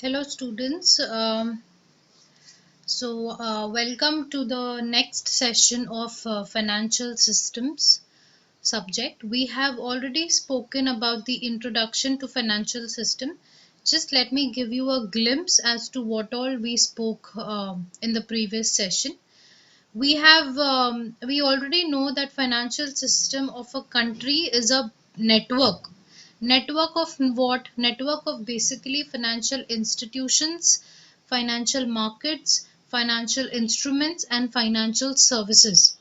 Hello students. Welcome to the next session of financial systems subject. We have already spoken about the introduction to financial system. Just let me give you a glimpse as to what all we spoke in the previous session. We already know that financial system of a country is a network of what? Network of basically financial institutions, financial markets, financial instruments, and financial services.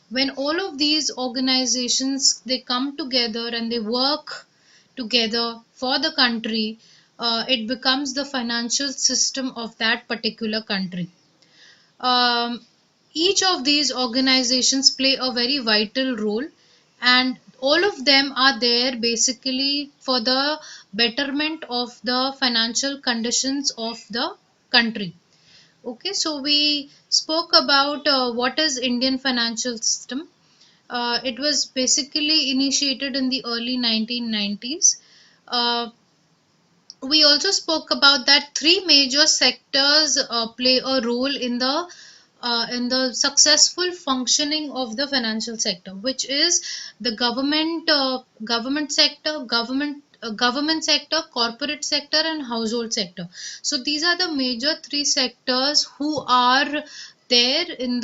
When all of these organizations they come together and they work together for the country, it becomes the financial system of that particular country. um, each of these organizations play a very vital role, and all of them are there basically for the betterment of the financial conditions of the country. Okay, so we spoke about what is Indian financial system. It was basically initiated in the early 1990s. We also spoke about that three major sectors play a role in the successful functioning of the financial sector, which is the government sector, corporate sector, and household sector. So these are the major three sectors who are there in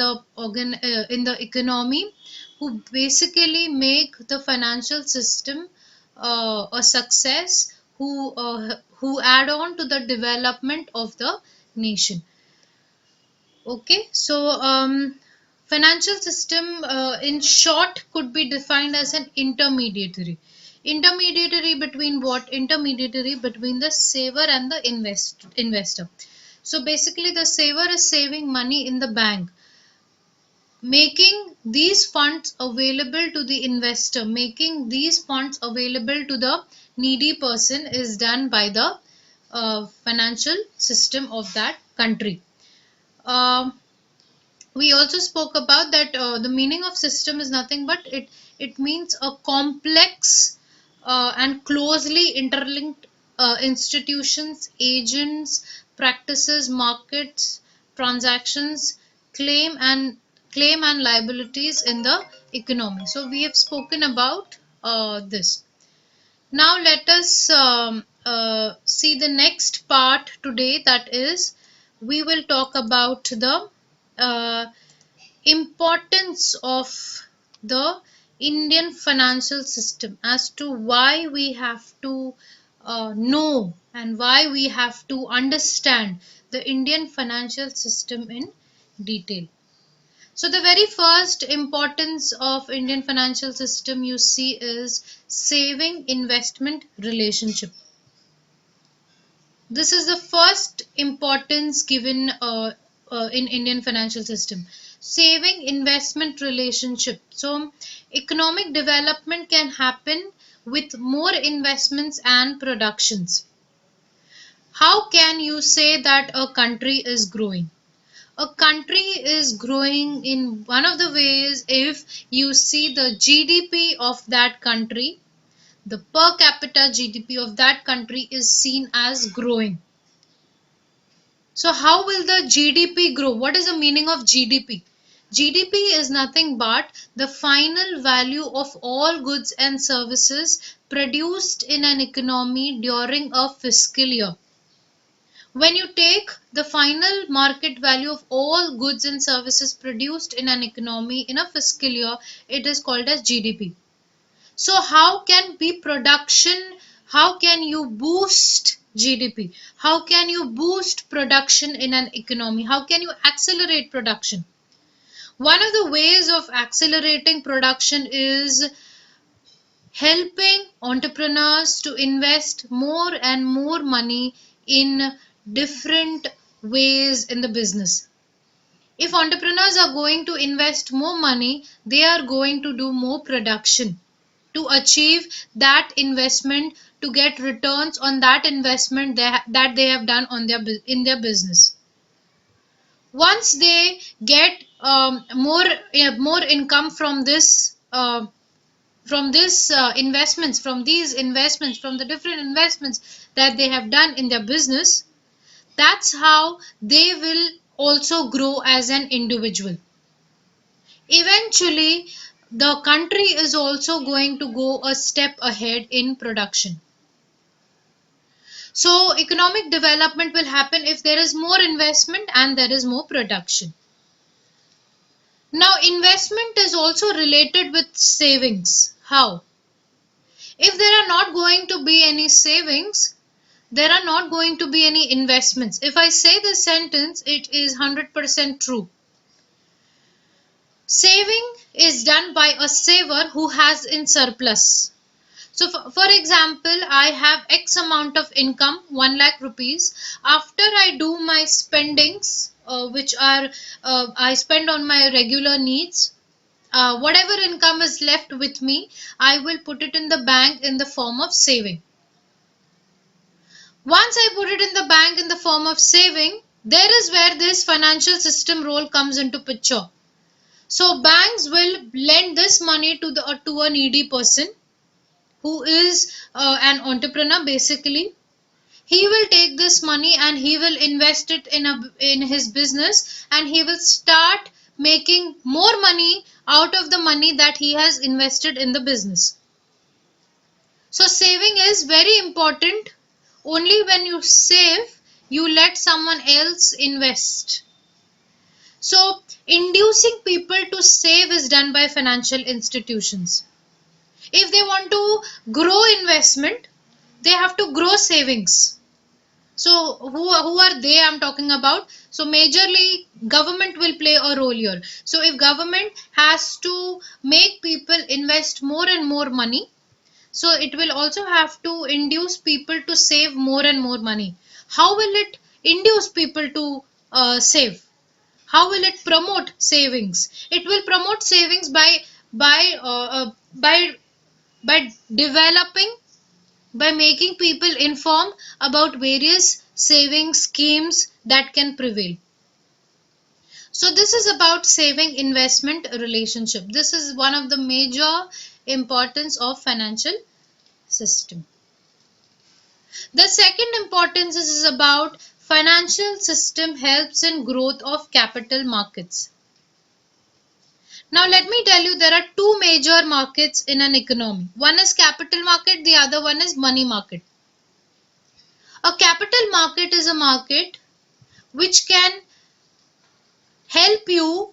in the economy, who basically make the financial system a success, who add on to the development of the nation. Okay, so financial system in short could be defined as an intermediary. Intermediary between what? Intermediary between the saver and the investor. So basically, the saver is saving money in the bank, making these funds available to the investor, making these funds available to the needy person is done by the financial system of that country. Um we also spoke about that the meaning of system is nothing but it means a complex and closely interlinked institutions, agents, practices, markets, transactions, claim and claim and liabilities in the economy. So we have spoken about this. Now let us see the next part today, that is we will talk about the uh, importance of the Indian financial system, as to why we have to know and why we have to understand the Indian financial system in detail. So the very first importance of Indian financial system you see is saving investment relationship. This is the first importance given in Indian financial system. Saving investment relationship. So economic development can happen with more investments and productions. How can you say that a country is growing? A country is growing in one of the ways if you see the GDP of that country, the per capita GDP of that country is seen as growing. So how will the GDP grow? What is the meaning of GDP? GDP is nothing but the final value of all goods and services produced in an economy during a fiscal year. When you take the final market value of all goods and services produced in an economy in a fiscal year, it is called as GDP. So how can be production? How can you boost GDP? How can you boost production in an economy? How can you accelerate production? One of the ways of accelerating production is helping entrepreneurs to invest more and more money in different ways in the business. If entrepreneurs are going to invest more money, they are going to do more production to achieve that investment, to get returns on that investment that they have done on in their business. Once they get more income from this investments, from these investments, from the different investments that they have done in their business, That's how they will also grow as an individual. Eventually, the country is also going to go a step ahead in production. So, economic development will happen if there is more investment and there is more production. Now, investment is also related with savings. How? If there are not going to be any savings, there are not going to be any investments. If I say this sentence, it is 100% true. Saving is done by a saver who has in surplus. So, for example, I have X amount of income, 1 lakh rupees. After I do my spendings, which are I spend on my regular needs, whatever income is left with me, I will put it in the bank in the form of saving. Once I put it in the bank in the form of saving, there is where this financial system role comes into picture. So banks will lend this money to a needy person who is an entrepreneur basically. He will take this money and he will invest it in his business, and he will start making more money out of the money that he has invested in the business. So saving is very important. Only when you save, you let someone else invest. So inducing people to save is done by financial institutions. If they want to grow investment, they have to grow savings. So who are they I'm talking about? So majorly government will play a role here. So if government has to make people invest more and more money, so it will also have to induce people to save more and more money. How will it induce people to save? How will it promote savings? It will promote savings by uh, uh, by by developing, by making people informed about various saving schemes that can prevail. So this is about saving investment relationship. This is one of the major importance of financial system. The second importance is about financial system helps in growth of capital markets. Now let me tell you, there are two major markets in an economy. One is capital market, the other one is money market. A capital market is a market which can help you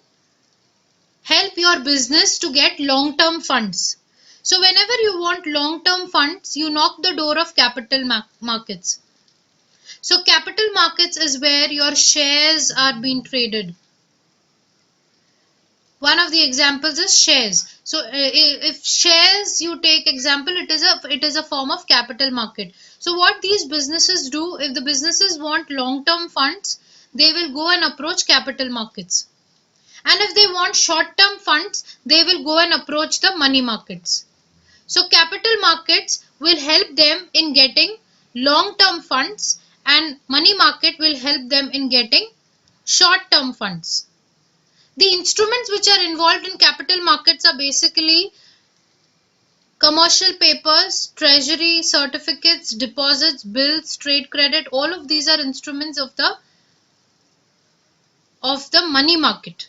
help your business to get long term funds. So whenever you want long term funds, you knock the door of capital markets. So capital markets is where your shares are being traded. One of the examples is shares. So if shares you take example, it is a form of capital market. So what these businesses do, if the businesses want long term funds, they will go and approach capital markets. And if they want short term funds, they will go and approach the money markets. So capital markets will help them in getting long term funds, and money market will help them in getting short term funds. The instruments which are involved in capital markets are basically commercial papers, treasury, certificates, deposits, bills, trade credit. All of these are instruments of the money market.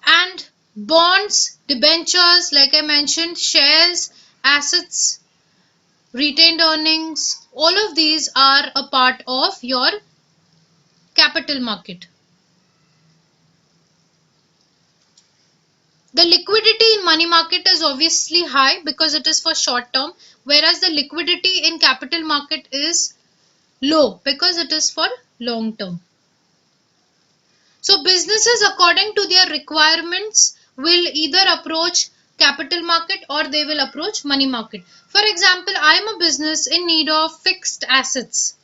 And bonds, debentures, like I mentioned, shares, assets, retained earnings, all of these are a part of your capital market. The liquidity in money market is obviously high because it is for short term, whereas the liquidity in capital market is low because it is for long term. So businesses according to their requirements will either approach capital market or they will approach money market. For example, I am a business in need of fixed assets.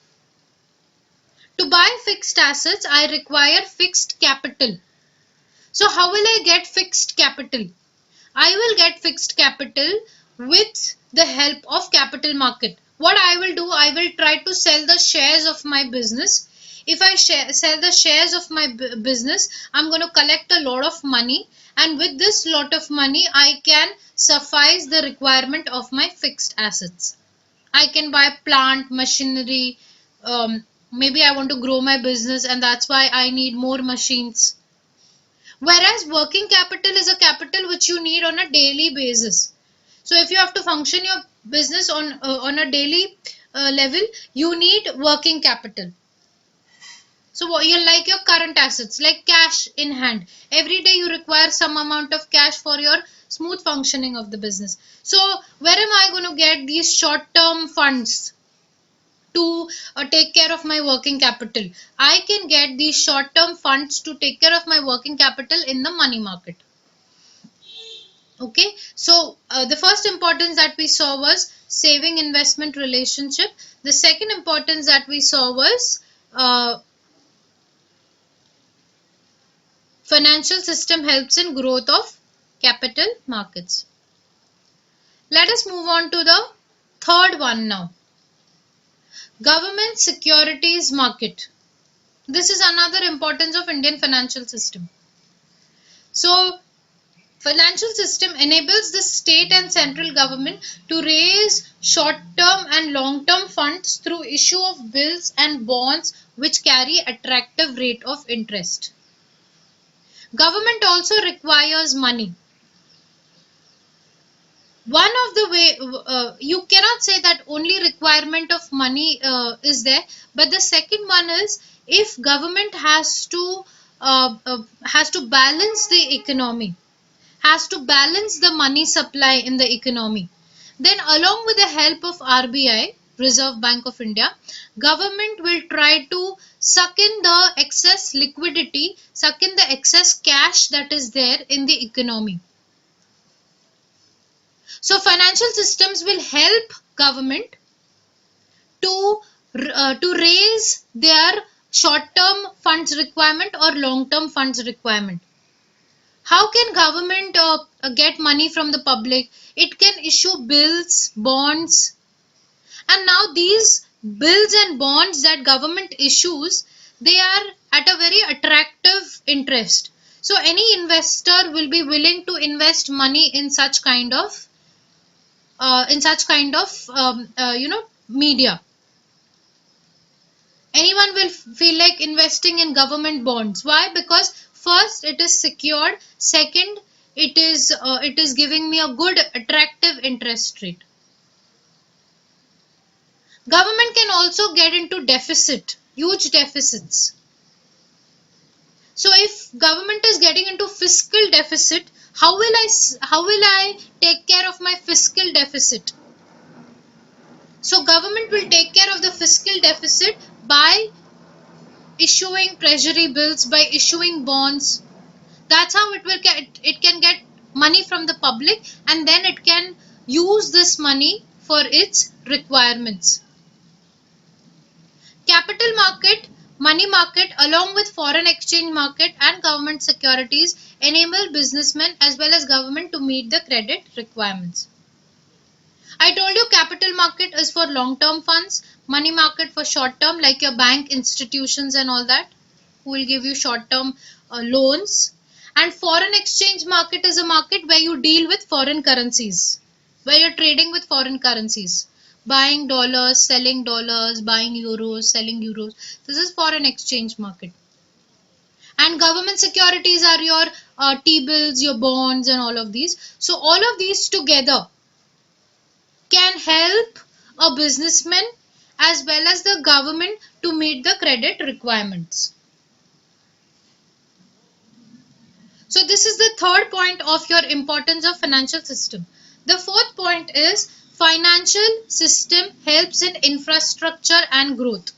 To buy fixed assets, I require fixed capital. So how will I get fixed capital? I will get fixed capital with the help of capital market. What I will do, I will try to sell the shares of my business. If I sell the shares of my business, I'm going to collect a lot of money, and with this lot of money, I can suffice the requirement of my fixed assets. I can buy plant, machinery, Maybe I want to grow my business and that's why I need more machines. Whereas working capital is a capital which you need on a daily basis. So if you have to function your business on a daily level, you need working capital. So what you like your current assets, like cash in hand. Every day you require some amount of cash for your smooth functioning of the business. So where am I going to get these short-term funds to take care of my working capital? I can get these short-term funds to take care of my working capital in the money market. Okay, so the first importance that we saw was saving investment relationship. The second importance that we saw was financial system helps in growth of capital markets. Let us move on to the third one now. Government securities market. This is another importance of Indian financial system. So financial system enables the state and central government to raise short-term and long-term funds through issue of bills and bonds which carry attractive rate of interest. Government also requires money. One of the way you cannot say that only requirement of money is there, but the second one is if government has to balance the economy, has to balance the money supply in the economy. Then along with the help of RBI, Reserve Bank of India, government will try to suck in the excess liquidity, suck in the excess cash that is there in the economy. So financial systems will help government to raise their short-term funds requirement or long-term funds requirement. How can government get money from the public? It can issue bills, bonds, and now these bills and bonds that government issues, they are at a very attractive interest. So any investor will be willing to invest money in such kind of media. Anyone will feel like investing in government bonds. Why? Because first it is secured, second it is giving me a good attractive interest rate. Government can also get into deficit, huge deficits. So if government is getting into fiscal deficit, how will I take care of my fiscal deficit? So government will take care of the fiscal deficit by issuing treasury bills, by issuing bonds. That's how it can get money from the public, and then it can use this money for its requirements. Capital market, money market along with foreign exchange market and government securities enable businessmen as well as government to meet the credit requirements. I told you capital market is for long term funds, money market for short term, like your bank institutions and all that, who will give you short term loans. And foreign exchange market is a market where you deal with foreign currencies, where you're trading with foreign currencies, buying dollars, buying euros, selling euros. This is foreign exchange market. And government securities are your T-bills, your bonds, and all of these. So all of these together can help a businessman as well as the government to meet the credit requirements. So this is the third point of your importance of financial system. The fourth point is financial system helps in infrastructure and growth.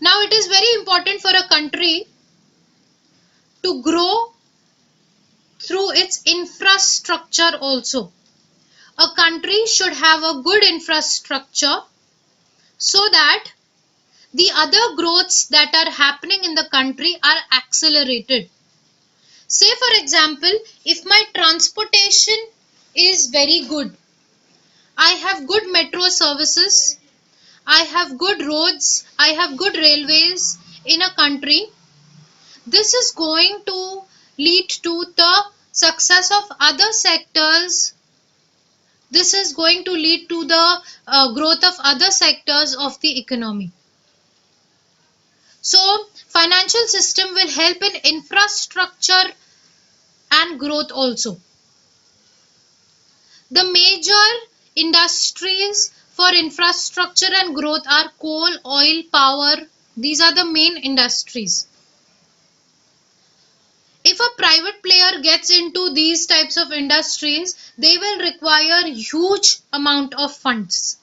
Now it is very important for a country to grow through its infrastructure also. A country should have a good infrastructure so that the other growths that are happening in the country are accelerated. Say for example, if my transportation is very good, I have good metro services, I have good roads, I have good railways in a country, this is going to lead to the success of other sectors This is going to lead to the growth of other sectors of the economy. So financial system will help in infrastructure and growth also. The major industries for infrastructure and growth are coal, oil, power. These are the main industries. If a private player gets into these types of industries, they will require huge amount of funds.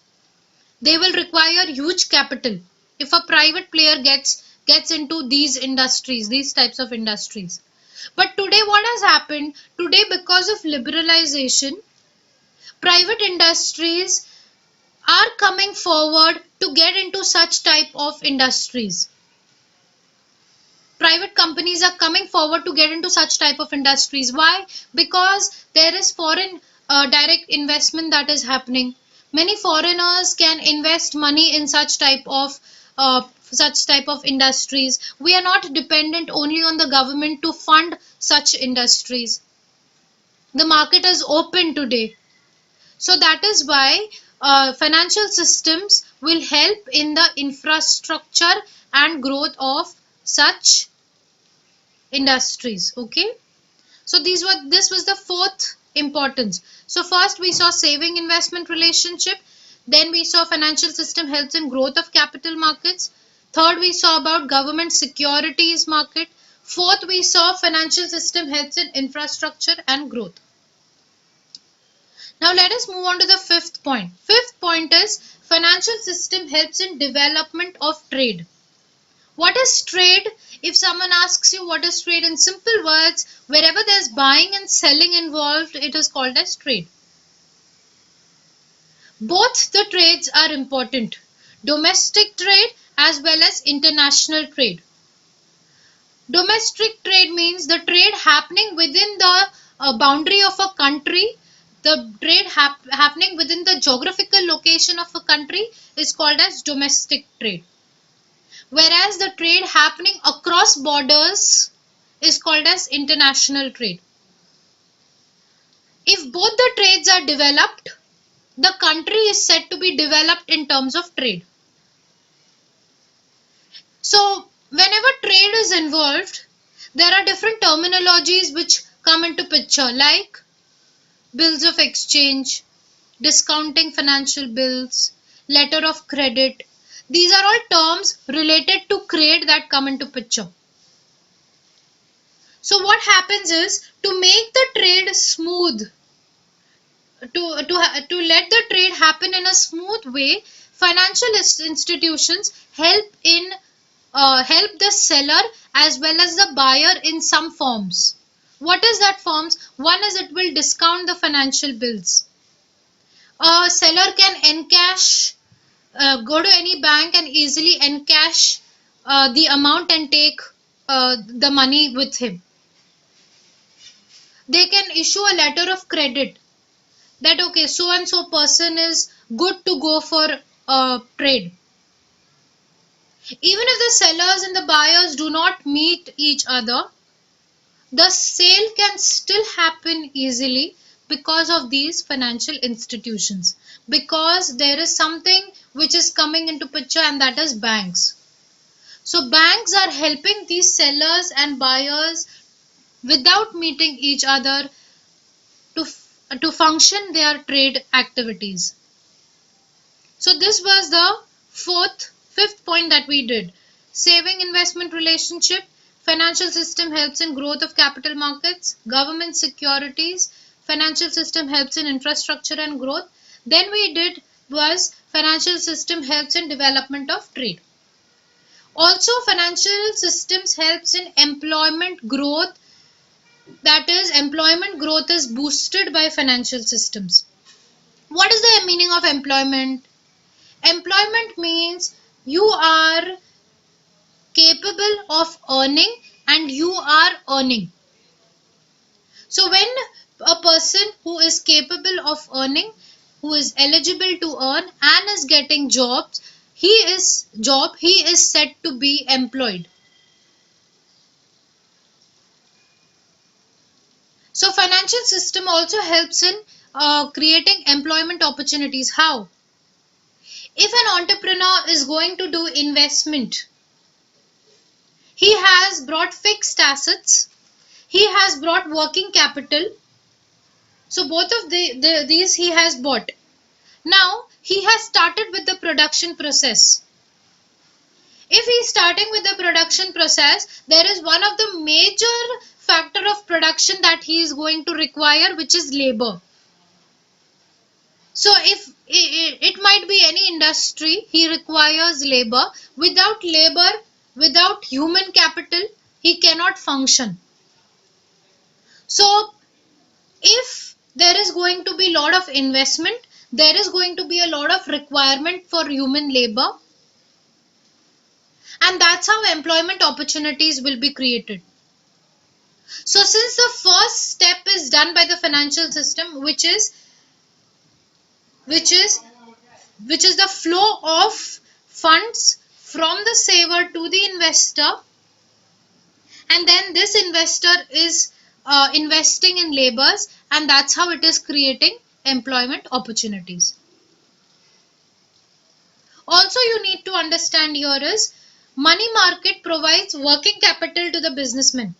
They will require huge capital. If a private player gets into these industries, these types of industries. But today what has happened? Today, because of liberalization, private industries are coming forward to get into such type of industries. Private companies are coming forward to get into such type of industries. Why? Because there is foreign direct investment that is happening. Many foreigners can invest money in such type of industries. We are not dependent only on the government to fund such industries. The market is open today. So that is why financial systems will help in the infrastructure and growth of such industries. Okay. So this was the fourth importance. So first we saw saving investment relationship. Then we saw financial system helps in growth of capital markets. Third, we saw about government securities market. Fourth, we saw financial system helps in infrastructure and growth. Now let us move on to the fifth point. Fifth point is financial system helps in development of trade. What is trade? If someone asks you what is trade in simple words, wherever there's buying and selling involved, it is called as trade. Both the trades are important. Domestic trade as well as international trade. Domestic trade means the trade happening within the boundary of a country. The trade happening within the geographical location of a country is called as domestic trade. Whereas the trade happening across borders is called as international trade. If both the trades are developed, the country is said to be developed in terms of trade. So whenever trade is involved, there are different terminologies which come into picture, like bills of exchange, discounting financial bills, letter of credit. These are all terms related to trade that come into picture. So what happens is, to make the trade smooth, to let the trade happen in a smooth way, financial institutions help the seller as well as the buyer in some forms. What is that forms? One is it will discount the financial bills. A seller can encash, go to any bank and easily encash the amount and take the money with him. They can issue a letter of credit that okay, so and so person is good to go for trade. Even if the sellers and the buyers do not meet each other, the sale can still happen easily because of these financial institutions, because there is something which is coming into picture, and that is banks. So banks are helping these sellers and buyers without meeting each other to function their trade activities. So this was the fifth point that we did. Saving investment relationship, financial system helps in growth of capital markets, government securities, financial system helps in infrastructure and growth. Then we did was financial system helps in development of trade. Also financial systems helps in employment growth, that is employment growth is boosted by financial systems. What is the meaning of employment? Employment means you are capable of earning and you are earning. So when a person who is capable of earning, who is eligible to earn and is getting jobs, he is said to be employed. So financial system also helps in creating employment opportunities. How? If an entrepreneur is going to do investment, he has brought fixed assets, he has brought working capital. So both of these he has bought. Now he has started with the production process. If he is starting with the production process, there is one of the major factor of production that he is going to require, which is labor. So if it might be any industry, he requires labor. Without labor, without human capital, he cannot function. So if there is going to be a lot of investment, there is going to be a lot of requirement for human labor, and that's how employment opportunities will be created. So since the first step is done by the financial system, which is which is the flow of funds from the saver to the investor, and then this investor is investing in labors, and that's how it is creating employment opportunities. Also, you need to understand here is money market provides working capital to the businessman.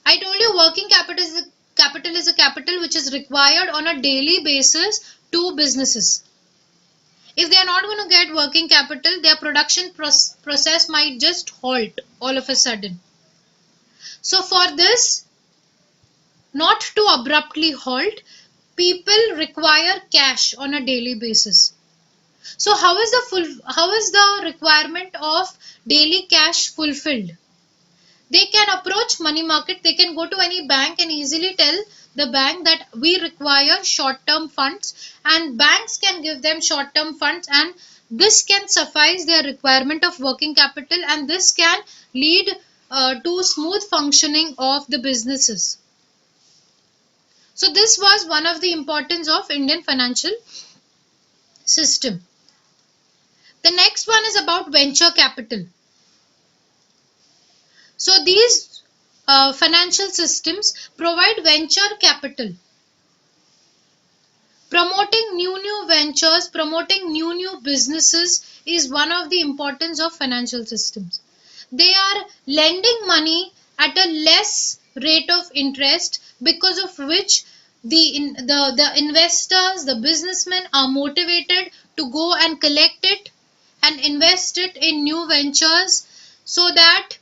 I told you working capital is a capital which is required on a daily basis to businesses. If they are not going to get working capital, their production process might just halt all of a sudden. So for this not to abruptly halt, people require cash on a daily basis. So how is the requirement of daily cash fulfilled? They can approach money market, they can go to any bank and easily tell the bank that we require short term funds, and banks can give them short term funds, and this can suffice their requirement of working capital, and this can lead to smooth functioning of the businesses. So this was one of the importance of Indian financial system. The next one is about venture capital. So these financial systems provide venture capital. Promoting new ventures, promoting new businesses is one of the importance of financial systems. They are lending money at a less rate of interest, because of which the investors, the businessmen are motivated to go and collect it and invest it in new ventures, so that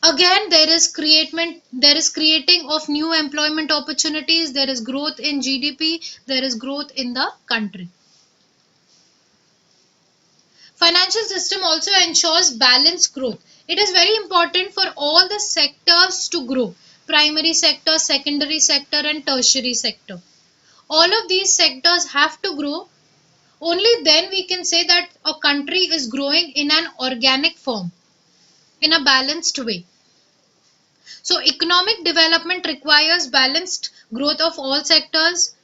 again there is creating of new employment opportunities, there is growth in GDP, there is growth in the country. Financial system also ensures balanced growth. It is very important for all the sectors to grow: primary sector, secondary sector, and tertiary sector. All of these sectors have to grow. Only then we can say that a country is growing in an organic form, in a balanced way. So economic development requires balanced growth of all sectors.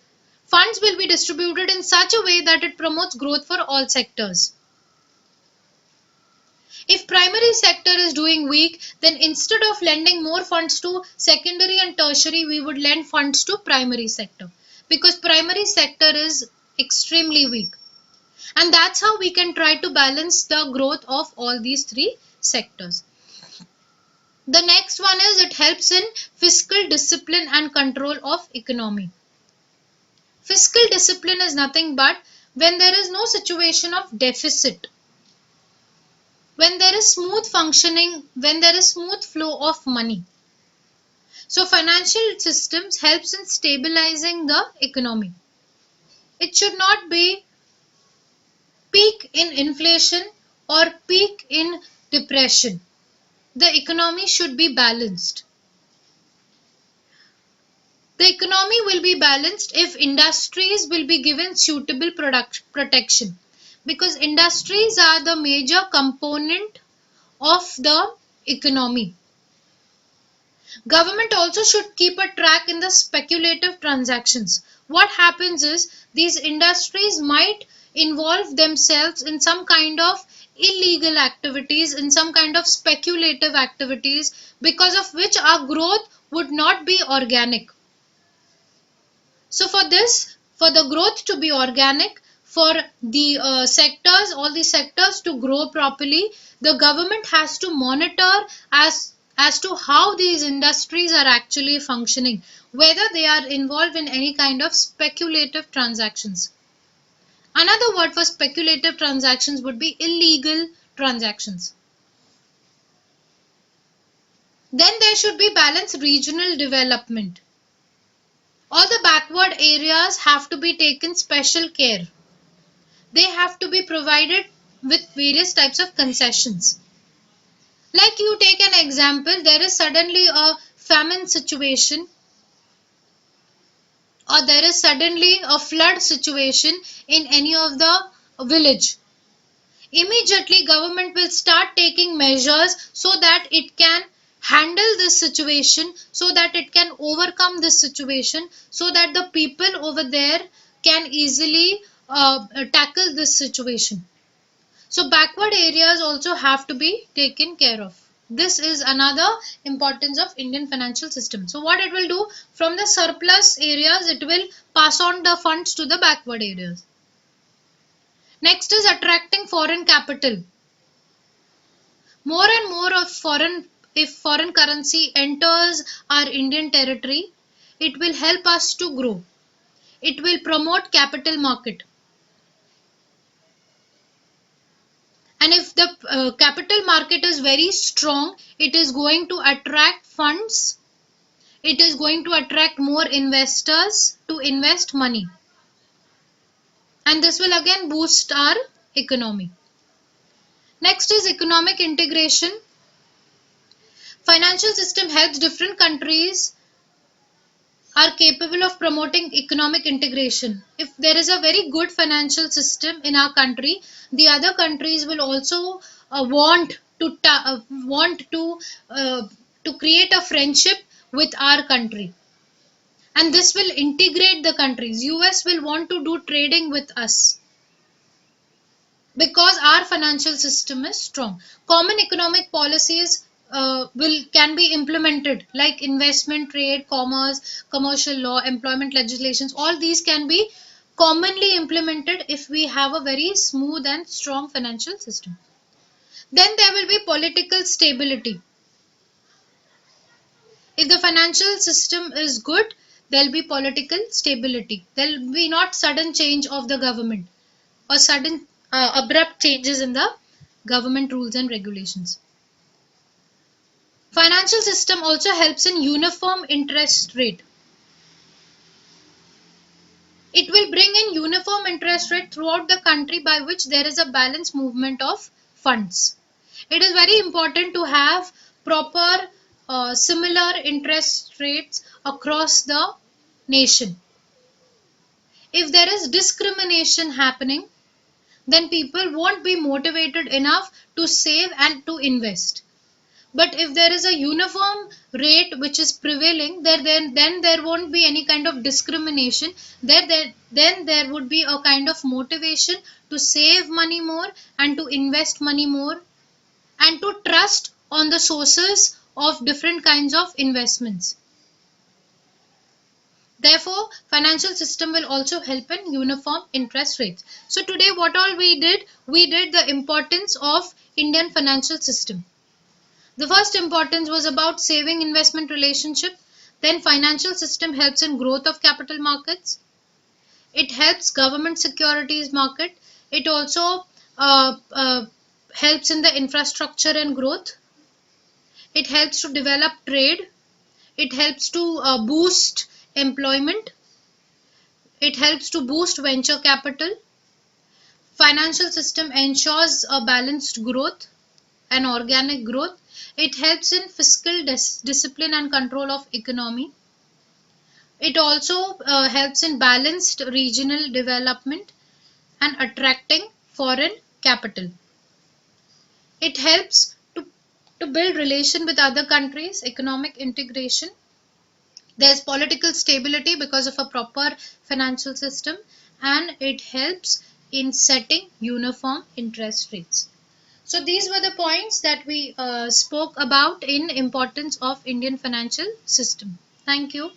Funds will be distributed in such a way that it promotes growth for all sectors. If primary sector is doing weak, then instead of lending more funds to secondary and tertiary, we would lend funds to primary sector, because primary sector is extremely weak. And that's how we can try to balance the growth of all these three sectors. The next one is it helps in fiscal discipline and control of economy. Fiscal discipline is nothing but when there is no situation of deficit, when there is smooth functioning, when there is smooth flow of money. So financial systems helps in stabilizing the economy. It should not be peak in inflation or peak in depression. The economy should be balanced. The economy will be balanced if industries will be given suitable protection, because industries are the major component of the economy. Government also should keep a track in the speculative transactions. What happens is these industries might involve themselves in some kind of illegal activities, in some kind of speculative activities, because of which our growth would not be organic. So for this, for the growth to be organic, for the sectors, all the sectors to grow properly, the government has to monitor as to how these industries are actually functioning, whether they are involved in any kind of speculative transactions. Another word for speculative transactions would be illegal transactions. Then there should be balanced regional development. All the backward areas have to be taken special care. They have to be provided with various types of concessions. Like you take an example, there is suddenly a famine situation, or there is suddenly a flood situation in any of the village. Immediately government will start taking measures so that it can handle this situation, so that it can overcome this situation, so that the people over there can easily tackle this situation. So backward areas also have to be taken care of. This is another importance of Indian financial system. So what it will do, from the surplus areas it will pass on the funds to the backward areas. Next is attracting foreign capital. More and more of foreign, if foreign currency enters our Indian territory, it will help us to grow. It will promote capital market. And if the capital market is very strong, it is going to attract funds, it is going to attract more investors to invest money, and this will again boost our economy. Next is economic integration. Financial system helps different countries are capable of promoting economic integration. If there is a very good financial system in our country, the other countries will also want to create a friendship with our country, and this will integrate the countries. US will want to do trading with us because our financial system is strong. Common economic policies will can be implemented, like investment, trade, commerce, commercial law, employment legislations. All these can be commonly implemented if we have a very smooth and strong financial system. Then there will be political stability. If the financial system is good, there will be political stability. There will be not sudden change of the government or sudden abrupt changes in the government rules and regulations. Financial system also helps in uniform interest rate. It will bring in uniform interest rate throughout the country, by which there is a balanced movement of funds. It is very important to have proper similar interest rates across the nation. If there is discrimination happening, then people won't be motivated enough to save and to invest. But if there is a uniform rate which is prevailing, then there won't be any kind of discrimination. Then there would be a kind of motivation to save money more and to invest money more and to trust on the sources of different kinds of investments. Therefore, financial system will also help in uniform interest rates. So today what all we did the importance of Indian financial system. The first importance was about saving investment relationship. Then financial system helps in growth of capital markets. It helps government securities market. It also helps in the infrastructure and growth. It helps to develop trade. It helps to boost employment. It helps to boost venture capital. Financial system ensures a balanced growth and organic growth. It helps in fiscal discipline and control of economy. It also helps in balanced regional development and attracting foreign capital. It helps to build relation with other countries, economic integration. There's political stability because of a proper financial system, and it helps in setting uniform interest rates. So these were the points that we spoke about in importance of Indian financial system. Thank you.